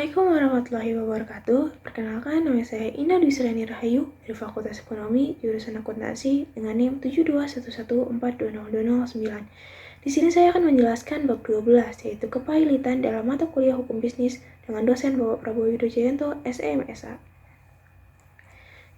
Assalamualaikum warahmatullahi wabarakatuh. Perkenalkan, nama saya Ina Dwi Sriani Rahayu dari Fakultas Ekonomi, jurusan Akuntansi dengan NIM 72114202009. Di sini saya akan menjelaskan bab 12, yaitu kepailitan dalam mata kuliah Hukum Bisnis dengan dosen Bapak Prabowo Widojayanto, SMSA.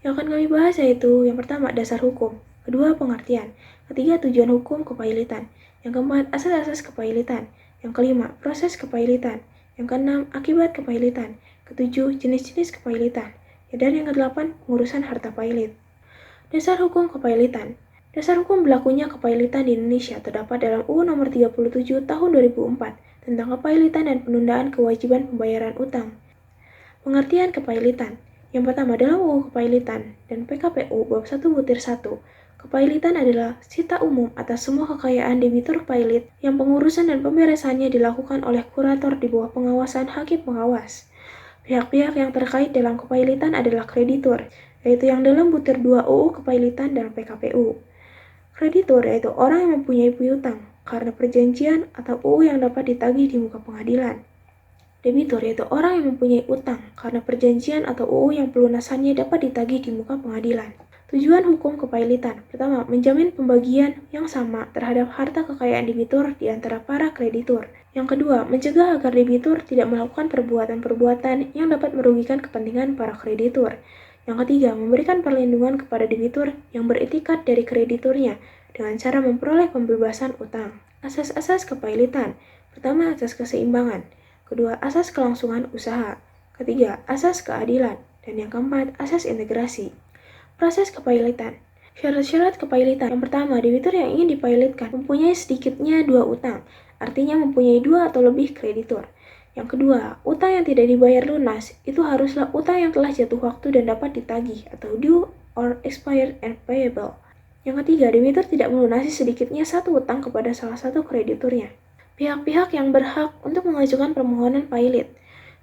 Yang akan kami bahas yaitu yang pertama, dasar hukum, kedua, pengertian, ketiga, tujuan hukum kepailitan, yang keempat, asas-asas kepailitan, yang kelima, proses kepailitan, yang keenam, akibat kepailitan, ketujuh, jenis-jenis kepailitan, dan yang kedelapan, pengurusan harta pailit. Dasar hukum kepailitan. Dasar hukum berlakunya kepailitan di Indonesia terdapat dalam UU Nomor 37 Tahun 2004 tentang kepailitan dan penundaan kewajiban pembayaran utang. Pengertian kepailitan. Yang pertama, dalam UU Kepailitan dan PKPU Bab 1-1, kepailitan adalah sita umum atas semua kekayaan debitur pailit yang pengurusan dan pemberesannya dilakukan oleh kurator di bawah pengawasan hakim pengawas. Pihak-pihak yang terkait dalam kepailitan adalah kreditur, yaitu yang dalam butir 2 UU Kepailitan dan PKPU. Kreditur yaitu orang yang mempunyai piutang karena perjanjian atau UU yang dapat ditagih di muka pengadilan. Debitur yaitu orang yang mempunyai utang karena perjanjian atau UU yang pelunasannya dapat ditagih di muka pengadilan. Tujuan hukum kepailitan. Pertama, menjamin pembagian yang sama terhadap harta kekayaan debitur di antara para kreditur. Yang kedua, mencegah agar debitur tidak melakukan perbuatan-perbuatan yang dapat merugikan kepentingan para kreditur. Yang ketiga, memberikan perlindungan kepada debitur yang beretikat dari krediturnya dengan cara memperoleh pembebasan utang. Asas-asas kepailitan. Pertama, asas keseimbangan. Kedua, asas kelangsungan usaha. Ketiga, asas keadilan. Dan yang keempat, asas integrasi. Proses kepailitan. Syarat-syarat kepailitan. Yang pertama, debitur yang ingin dipailitkan mempunyai sedikitnya 2 utang, artinya mempunyai 2 atau lebih kreditur. Yang kedua, utang yang tidak dibayar lunas itu haruslah utang yang telah jatuh waktu dan dapat ditagih atau due or expired and payable. Yang ketiga, debitur tidak melunasi sedikitnya 1 utang kepada salah satu krediturnya. Pihak-pihak yang berhak untuk mengajukan permohonan pailit.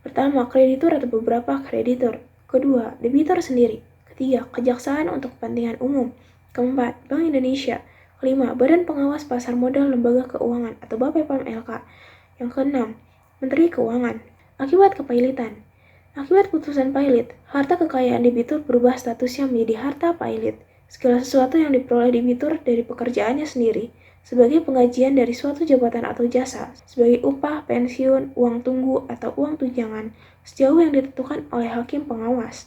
Pertama, kreditur atau beberapa kreditur. Kedua, debitur sendiri. Ketiga, kejaksaan untuk kepentingan umum. Keempat, Bank Indonesia. Kelima, Badan Pengawas Pasar Modal Lembaga Keuangan atau BAPEPAM LK. Yang keenam, Menteri Keuangan. Akibat kepailitan. Akibat putusan pailit, harta kekayaan debitur berubah statusnya menjadi harta pailit. Segala sesuatu yang diperoleh debitur dari pekerjaannya sendiri, sebagai penggajian dari suatu jabatan atau jasa, sebagai upah, pensiun, uang tunggu, atau uang tunjangan, sejauh yang ditentukan oleh hakim pengawas.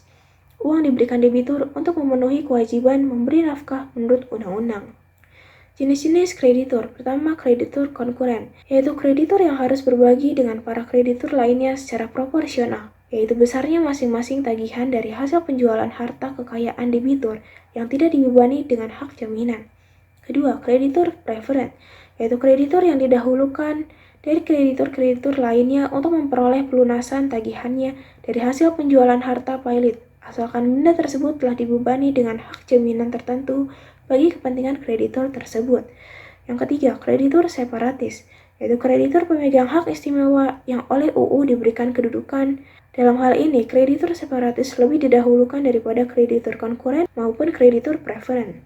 Uang diberikan debitur untuk memenuhi kewajiban memberi nafkah menurut undang-undang. Jenis-jenis kreditur. Pertama, kreditur konkuren, yaitu kreditur yang harus berbagi dengan para kreditur lainnya secara proporsional, yaitu besarnya masing-masing tagihan dari hasil penjualan harta kekayaan debitur yang tidak dibebani dengan hak jaminan. Kedua, kreditur preferen, yaitu kreditur yang didahulukan dari kreditur-kreditur lainnya untuk memperoleh pelunasan tagihannya dari hasil penjualan harta pailit, asalkan benda tersebut telah dibebani dengan hak jaminan tertentu bagi kepentingan kreditur tersebut. Yang ketiga, kreditur separatis, yaitu kreditur pemegang hak istimewa yang oleh UU diberikan kedudukan. Dalam hal ini, kreditur separatis lebih didahulukan daripada kreditur konkuren maupun kreditur preferen.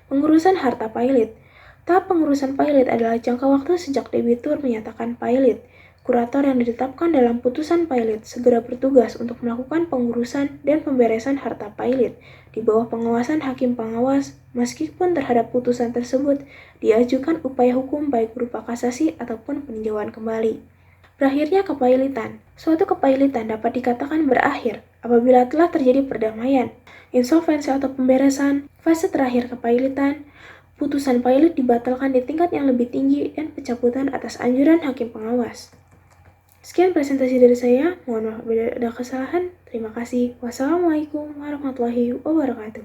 Pengurusan harta pailit. Tahap pengurusan pailit adalah jangka waktu sejak debitur menyatakan pailit. Kurator yang ditetapkan dalam putusan pailit segera bertugas untuk melakukan pengurusan dan pemberesan harta pailit di bawah pengawasan hakim pengawas, meskipun terhadap putusan tersebut diajukan upaya hukum baik berupa kasasi ataupun peninjauan kembali. Berakhirnya kepailitan. Suatu kepailitan dapat dikatakan berakhir apabila telah terjadi perdamaian, insolvensi atau pemberesan, fase terakhir kepailitan, putusan pailit dibatalkan di tingkat yang lebih tinggi, dan pencabutan atas anjuran hakim pengawas. Sekian presentasi dari saya, mohon maaf bila ada kesalahan. Terima kasih. Wassalamualaikum warahmatullahi wabarakatuh.